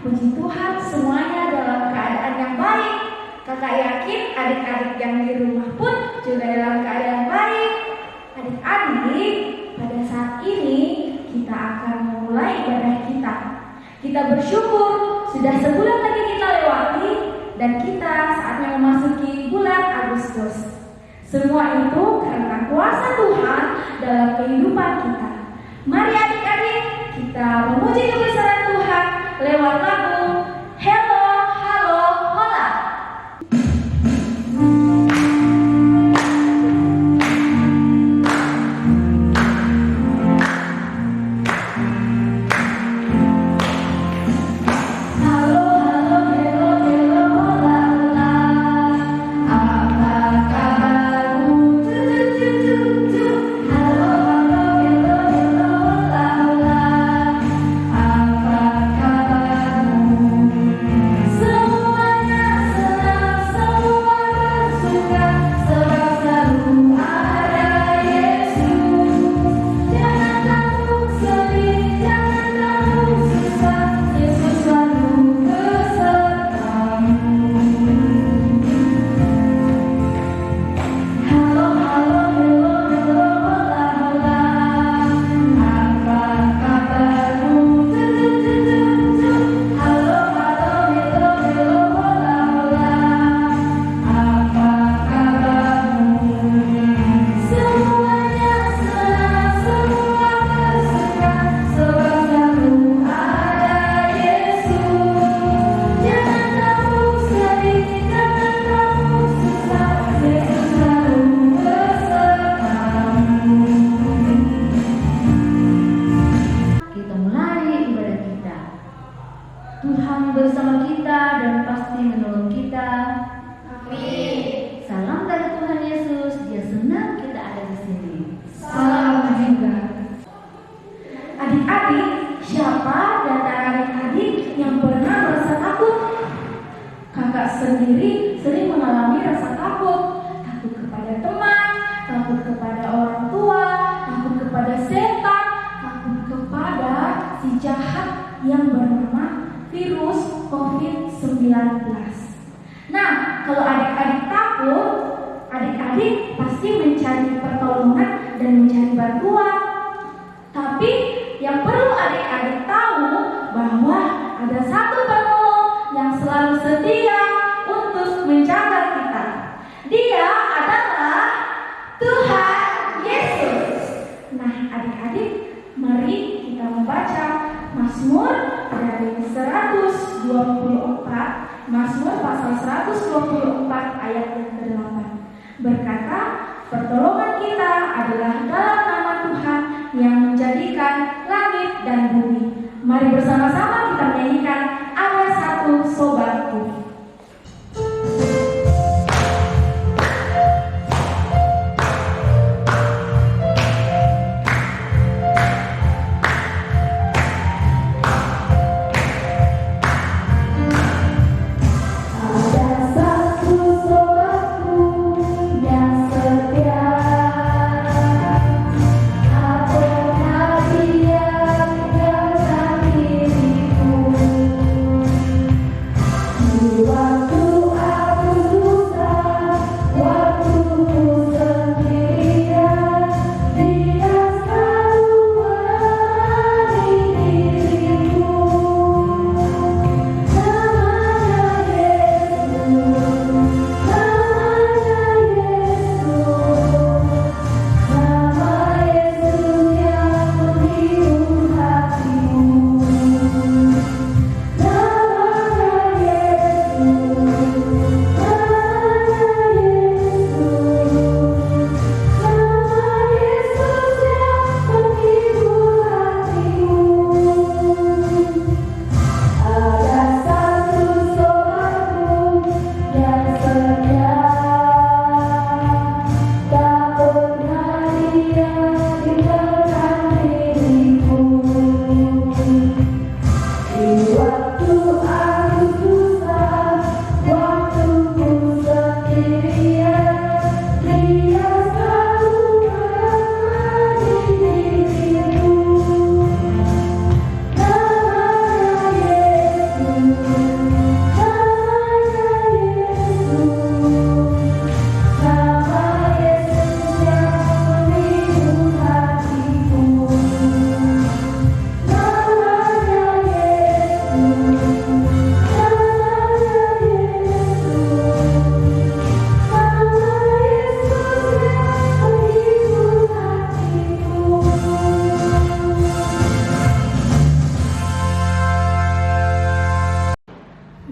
Puji Tuhan, semuanya dalam keadaan yang baik. Kakak yakin adik-adik yang di rumah pun juga dalam keadaan baik. Adik-adik, pada saat ini kita akan memulai ibadah kita. Kita bersyukur sudah sebulan lagi kita lewati dan kita saatnya memasuki bulan Agustus. Semua itu karena kuasa Tuhan dalam kehidupan kita. Mari adik-adik kita memuji kebesaran Tuhan lewat lagu Hello, Halo, Hola. Tuhan bersama kita dan pasti menolong kita. Amin. Salam dari Tuhan Yesus. Dia senang kita ada di sini. Salam juga. Adik-adik, siapa di antara adik-adik yang pernah merasa takut? Kakak sendiri sering mengalami rasa takut. Takut kepada teman, takut kepada orang tua, takut kepada setan, takut kepada si jahat yang bernama virus COVID-19. Nah, kalau adik-adik takut, adik-adik pasti mencari pertolongan dan mencari bantuan. Tapi yang perlu adik-adik tahu bahwa ada satu penolong yang selalu setia untuk menjaga kita. Dia adalah Tuhan Yesus. Nah, adik-adik, mari kita membaca Mazmur dari 124, Mazmur pasal 124 ayat yang ke-8 berkata, pertolongan kita adalah dalam nama Tuhan yang menjadikan langit dan bumi. Mari bersama-sama kita menyanyikan Ada Satu Sobatku.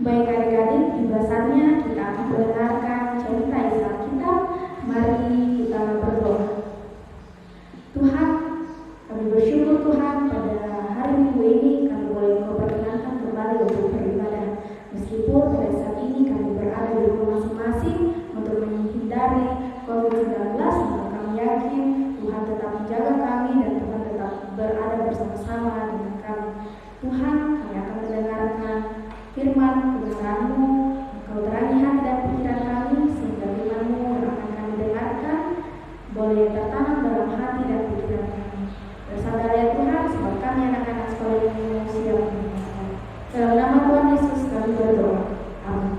Baik adik-adik, tiba saatnya kita akan mendengarkan cerita isi Alkitab. Mari kita berdoa. Tuhan, kami bersyukur Tuhan pada hari Minggu ini kami boleh memperkenalkan kembali untuk beribadah. Meskipun pada saat ini kami berada di rumah masing-masing untuk menghindari COVID-19, maka kami yakin Tuhan tetap menjaga kami dan Tuhan tetap berada bersama-sama dengan kami. Tuhan, kami akan mendengarkan firman kebenaran-Mu. Engkau terangi hati dan pikiran kami sehingga firman-Mu yang akan kami dengarkan boleh tertanam dalam hati dan pikiran kami. Bersabar ya Tuhan, sebab kami anak-anak sekolah Minggu siap mendengarkan. Dalam nama Tuhan Yesus kami berdoa. Amin.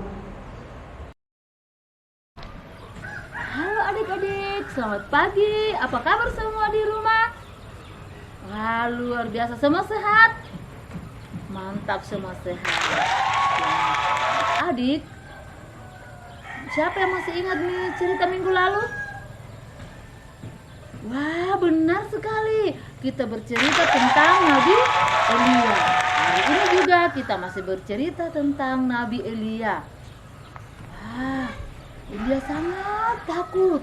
Halo adik-adik, selamat pagi. Apa kabar semua di rumah? Wah, luar biasa, semua sehat? Mantap, semua sehat. Adik, siapa yang masih ingat nih cerita minggu lalu? Wah, benar sekali. Kita bercerita tentang Nabi Elia. Hari ini juga kita masih bercerita tentang Nabi Elia. Wah, Elia sangat takut.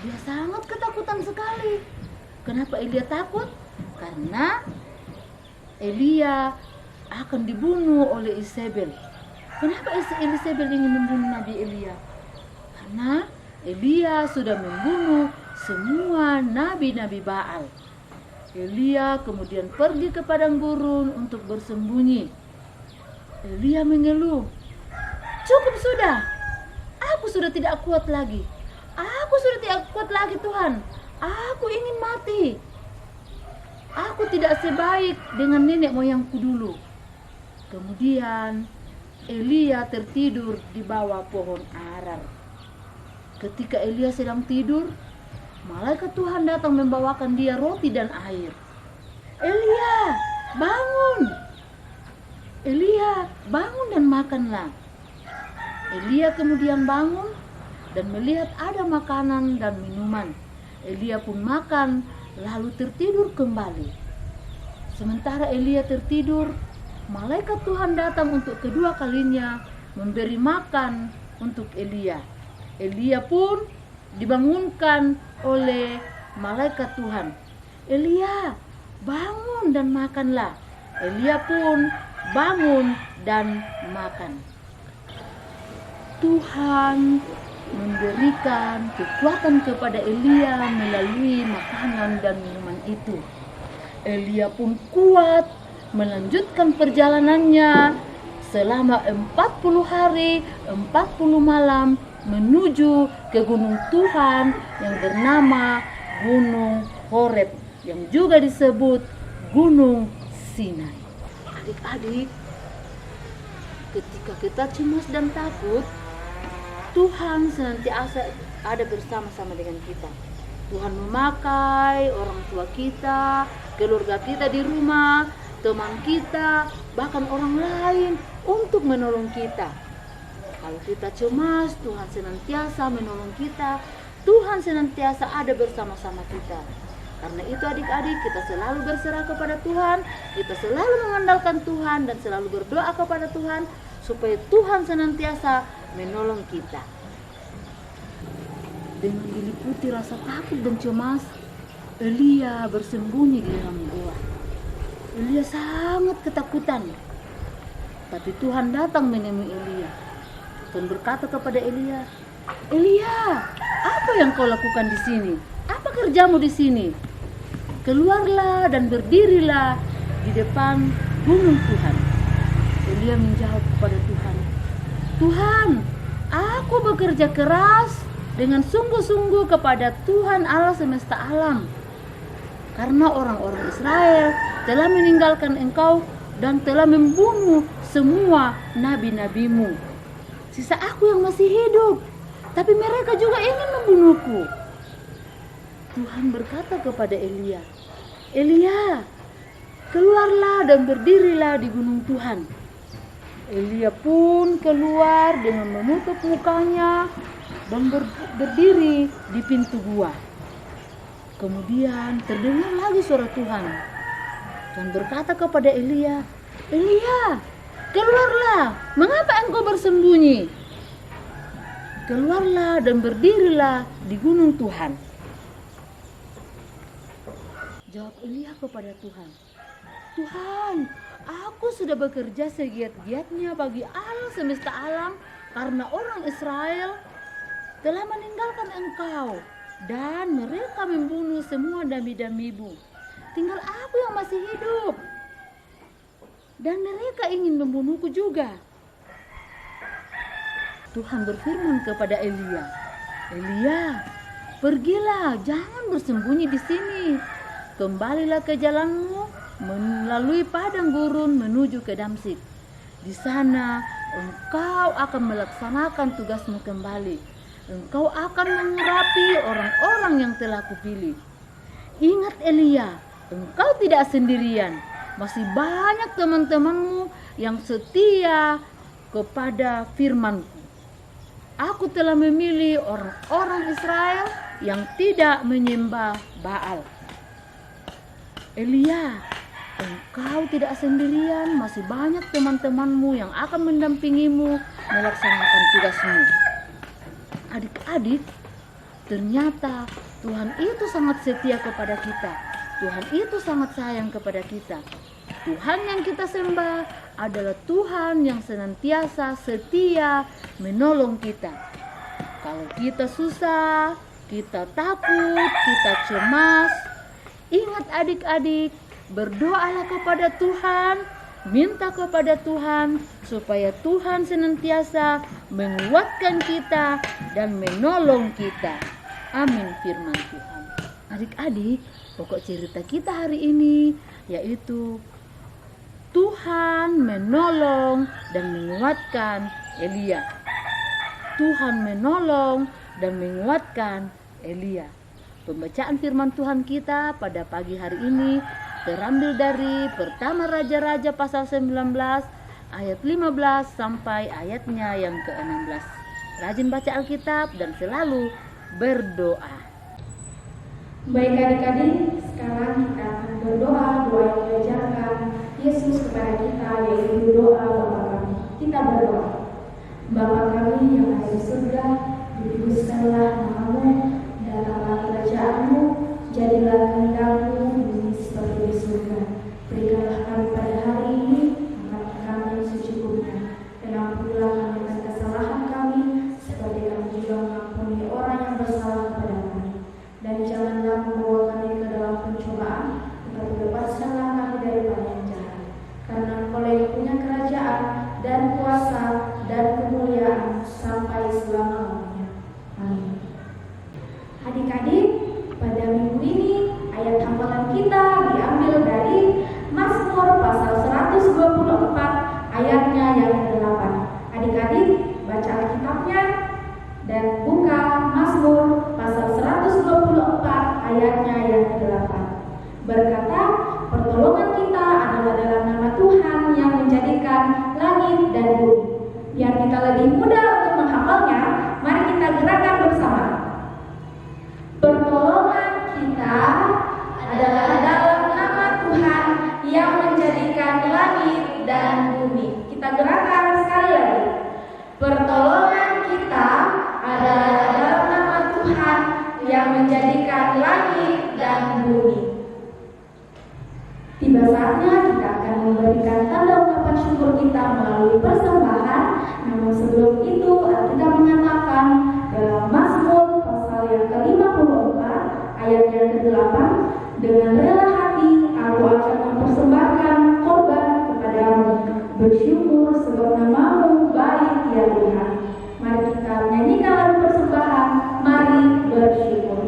Dia sangat ketakutan sekali. Kenapa Elia takut? Karena Elia akan dibunuh oleh Isabel. Kenapa Isabel ingin membunuh Nabi Elia? Karena Elia sudah membunuh semua nabi-nabi Baal. Elia kemudian pergi ke padang gurun untuk bersembunyi. Elia mengeluh, "Cukup sudah, aku sudah tidak kuat lagi. Aku sudah tidak kuat lagi Tuhan. Aku ingin mati. Aku tidak sebaik dengan nenek moyangku dulu." Kemudian Elia tertidur di bawah pohon arar. Ketika Elia sedang tidur, malaikat Tuhan datang membawakan dia roti dan air. "Elia, bangun! Elia, bangun dan makanlah." Elia kemudian bangun dan melihat ada makanan dan minuman. Elia pun makan, lalu tertidur kembali. Sementara Elia tertidur, malaikat Tuhan datang untuk kedua kalinya memberi makan untuk Elia. Elia pun dibangunkan oleh malaikat Tuhan. "Elia, bangun dan makanlah." Elia pun bangun dan makan. Tuhan memberikan kekuatan kepada Elia melalui makanan dan minuman itu. Elia pun kuat melanjutkan perjalanannya selama 40 hari, 40 malam menuju ke gunung Tuhan yang bernama Gunung Horeb, yang juga disebut Gunung Sinai. Adik-adik, ketika kita cemas dan takut, Tuhan senantiasa ada bersama-sama dengan kita. Tuhan memakai orang tua kita, keluarga kita di rumah, teman kita, bahkan orang lain untuk menolong kita. Kalau kita cemas, Tuhan senantiasa menolong kita. Tuhan senantiasa ada bersama-sama kita. Karena itu adik-adik, kita selalu berserah kepada Tuhan, kita selalu mengandalkan Tuhan dan selalu berdoa kepada Tuhan supaya Tuhan senantiasa menolong kita. Dengan diliputi rasa takut dan cemas, Elia bersembunyi di dalam gua. Elia sangat ketakutan. Tapi Tuhan datang menemui Elia dan berkata kepada Elia, "Elia, apa yang kau lakukan di sini? Apa kerjamu di sini? Keluarlah dan berdirilah di depan gunung Tuhan." Elia menjawab kepada Tuhan, "Tuhan, aku bekerja keras dengan sungguh-sungguh kepada Tuhan Allah semesta alam. Karena orang-orang Israel telah meninggalkan engkau dan telah membunuh semua nabi-nabimu. Sisa aku yang masih hidup, tapi mereka juga ingin membunuhku." Tuhan berkata kepada Elia, "Elia, keluarlah dan berdirilah di gunung Tuhan." Elia pun keluar dengan menutup mukanya dan berdiri di pintu gua. Kemudian terdengar lagi suara Tuhan dan berkata kepada Elia, "Elia, keluarlah, mengapa bersembunyi. Keluarlah dan berdirilah di gunung Tuhan. Jawab Elia kepada Tuhan, Tuhan, aku sudah bekerja segiat-giatnya bagi Allah semesta alam karena orang Israel telah meninggalkan Engkau dan mereka membunuh semua nabi-nabimu. Tinggal aku yang masih hidup dan mereka ingin membunuhku juga. Tuhan berfirman kepada Elia, Elia, pergilah, jangan bersembunyi di sini. Kembalilah ke jalanmu melalui padang gurun menuju ke Damsyik. Di sana engkau akan melaksanakan tugasmu kembali. Engkau akan mengurapi orang-orang yang telah kupilih. Ingat Elia, engkau tidak sendirian. Masih banyak teman-temanmu yang setia kepada firman-Ku. Aku telah memilih orang-orang Israel yang tidak menyembah Baal. Elia, engkau tidak sendirian, masih banyak teman-temanmu yang akan mendampingimu melaksanakan tugasmu. Adik-adik, ternyata Tuhan itu sangat setia kepada kita. Tuhan itu sangat sayang kepada kita. Tuhan yang kita sembah adalah Tuhan yang senantiasa setia menolong kita. Kalau kita susah, kita takut, kita cemas, ingat adik-adik, berdoalah kepada Tuhan, minta kepada Tuhan supaya Tuhan senantiasa menguatkan kita dan menolong kita. Amin firman Tuhan. Adik-adik, pokok cerita kita hari ini yaitu Tuhan menolong dan menguatkan Elia. Tuhan menolong dan menguatkan Elia. Pembacaan firman Tuhan kita pada pagi hari ini terambil dari Pertama Raja-Raja pasal 19 ayat 15 sampai ayatnya yang ke-16. Rajin baca Alkitab dan selalu berdoa. Baik adik-adik, sekarang kita akan berdoa doa yang diajarkan Yesus kepada kita, yaitu doa Bapa kami. Kita berdoa. Bapa kami yang ada di surga, dikuduskanlah namamu, datanglah kerajaanmu, jadilah kehendak-Mu di bumi seperti di surga. Berikanlah kami pada hari ini makan kami yang secukupnya, dan ampunilah kami atas kesalahan kami, seperti kami juga mengampuni orang yang bersalah kepada kami. Dan janganlah membawa kami ke dalam pencobaan, tetapi bebaskanlah kami daripada yang jahat. Karena Engkau yang punya kerajaan dan kuasa dan kemuliaan sampai selama-lamanya. Amin. Adik-adik, pada minggu ini ayat hafalan kita diambil dari Mazmur pasal 124 ayatnya yang ke-8. Adik-adik, baca Alkitabnya dan buka Mazmur pasal 124 ayatnya yang ke-8. Berkata, pertolongan kita adalah dalam nama Tuhan yang menjadikan langit dan bumi. Biar kita lebih mudah untuk menghafalnya, mari kita gerakan bersama. Pertolongan kita adalah dalam nama Tuhan yang menjadikan langit dan bumi. Kita gerakan sekali lagi. Pertolongan kita adalah dalam nama Tuhan yang menjadikan langit dan bumi. Tiba saatnya kita akan memberikan tanda ungkapan syukur kita melalui persembahan. Namun sebelum itu kita mengatakan dalam Mazmur pasal yang ke-54 ayat yang ke-8, dengan rela hati aku akan mempersembahkan korban kepadamu, bersyukur sebab namamu baik ya Tuhan. Mari kita menyanyikan lagu persembahan, mari bersyukur.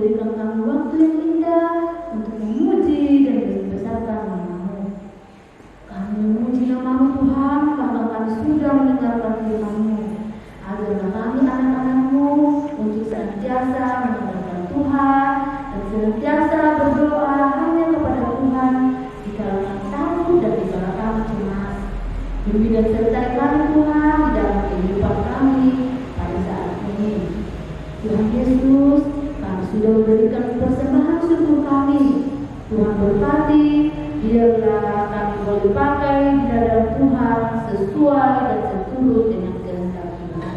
berikan kami waktu yang indah untuk memuji dan membesarkan nama-Mu. Kami memuji nama-Mu Tuhan karena kami sudah mendengarkan firman-Mu. Ajarlah kami anak-anak-Mu untuk senantiasa mendengarkan Tuhan dan senantiasa berdoa hanya kepada Tuhan jika kami takut dan jika kami cemas. Bimbing dan sertai kami Tuhan di dalam kehidupan kami pada saat ini. Tuhan Yesus, kami sudah memberikan persembahan syukur kami. Tuhan berkati, biarlah kami boleh pakai di dalam Tuhan sesuai dan seturut dengan kehendak Tuhan.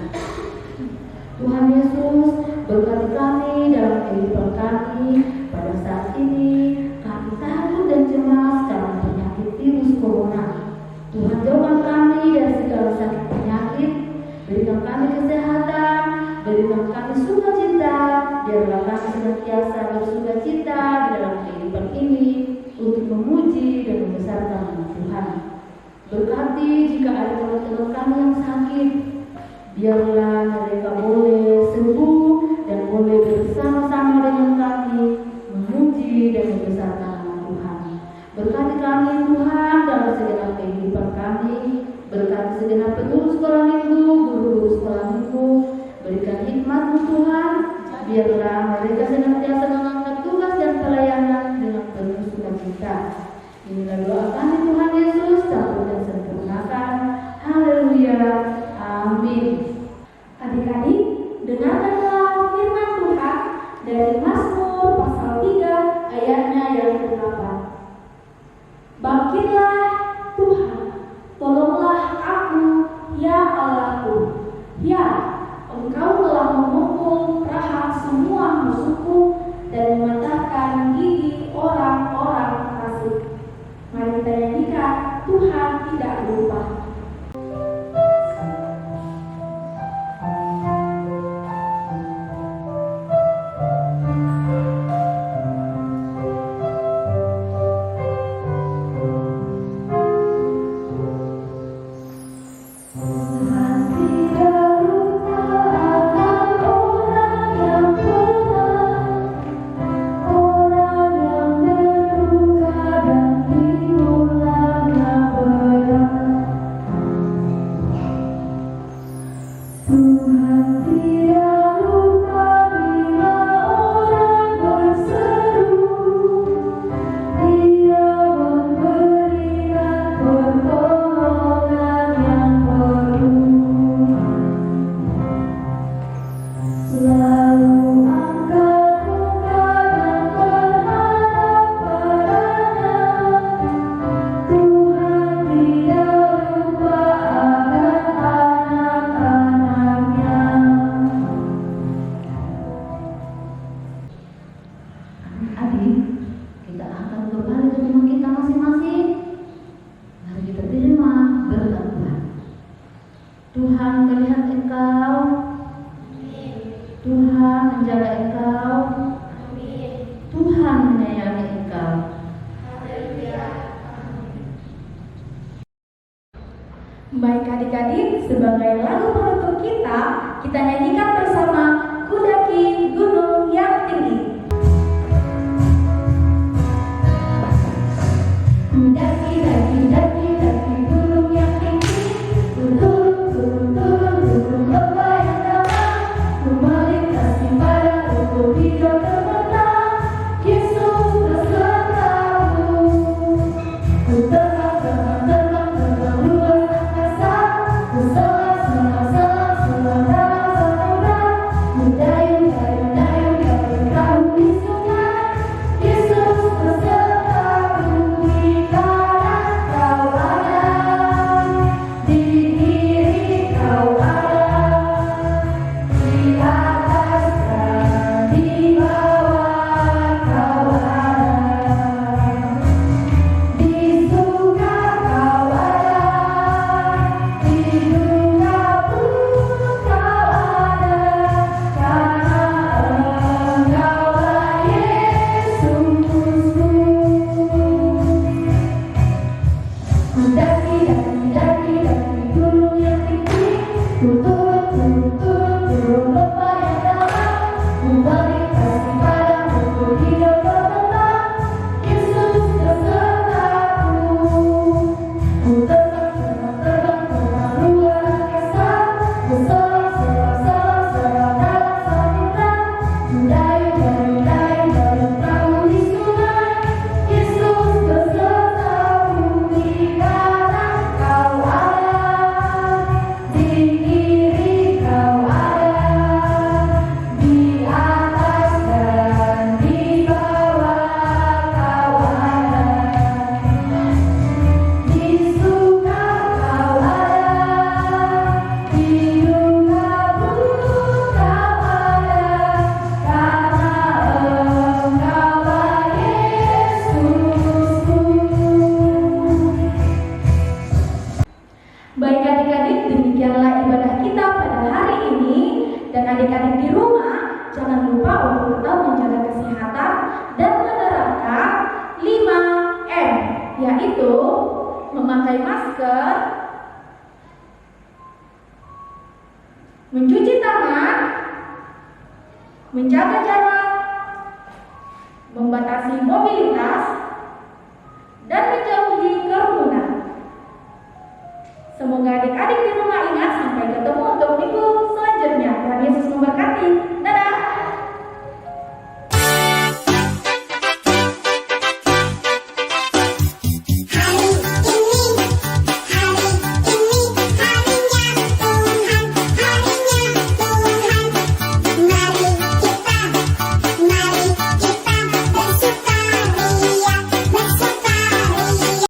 Tuhan Yesus, berkati kami dalam kehidupan kami pada saat ini. Kami takut dan cemas karena penyakit virus corona. Tuhan jauhkan kami dari segala sakit penyakit, berikan kami kesehatan, berikan kami sukacita, biarlah kami senantiasa bersukacita di dalam kehidupan ini untuk memuji dan membesarkan nama Tuhan. Berkati jika ada teman-teman kami yang sakit, biarlah mereka boleh sembuh dan boleh bersama-sama dengan kami memuji dan membesarkan nama Tuhan. Berkati kami Tuhan dalam segenap kehidupan kami, berkati segenap pengurus sekolah minggu, guru-guru sekolah minggu, berikan hikmat-Mu Tuhan, biarlah mereka senantiasa mengangkat tugas dan pelayanan dengan penuh sukacita. Inilah doa kami Tuhan Yesus, campur dan sempurnakan. Haleluya, amin. Adik-adik, dengarkanlah firman Tuhan dari Mazmur pasal 3 ayatnya yang ke-8. Bangkitlah Tuhan, tolonglah aku, ya Allahku. Ya, Engkau telah memukul prahat semua musuhku dan mematahkan gigi orang-orang fasik. Mari kita nyanyikan, Tuhan tidak lupa. Baik adik-adik, sebagai lagu penutup kita nyanyikan bersama Kudaki Gunung yang Tinggi. Daki, daki, daki, daki gunung yang tinggi, turun, turun, turun, turun lembah yang dalam, ku melintasi padang rumput hijau terbentang, Yesus besertaku, ku terbang, terbang, terbang, terbang luas angkasa, ku selam, selam, selam, selam dalam samudra, ku dayung, dayung, dayung, dayung perahu di sungai, Yesus besertaku. Turun lembah yang dalam, ku melintasi padang lupa untuk tetap menjaga kesehatan dan menerapkan 5M, yaitu memakai masker, mencuci tangan, menjaga jarak, membatasi mobilitas, dan menjauhi kerumunan. Semoga adik-adik di rumah